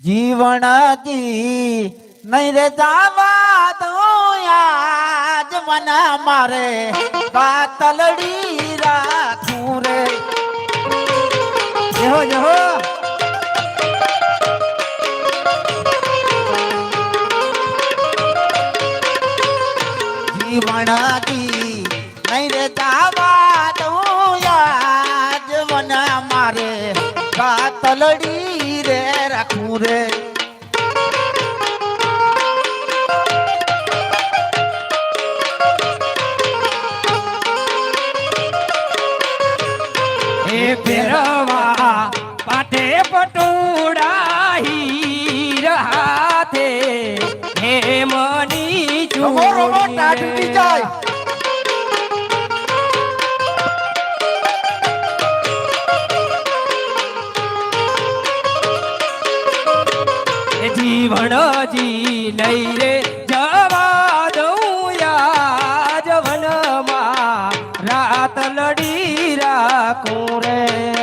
જીવણજી નહીં રે જાવા દઉં આજ મને મારે પાતલડી રાખું રે જહો જહો જીવણજી નહીં રે જાવા દઉં આજ મને મારે પાતલડી રે રાખું રે ફેરવા પાઠે પટોળા હીર હાથે હે મની ચૂડી જાય જીવણજી નહીં રે જવા દઉં યા જવનમાં રાત લડી રાખું રે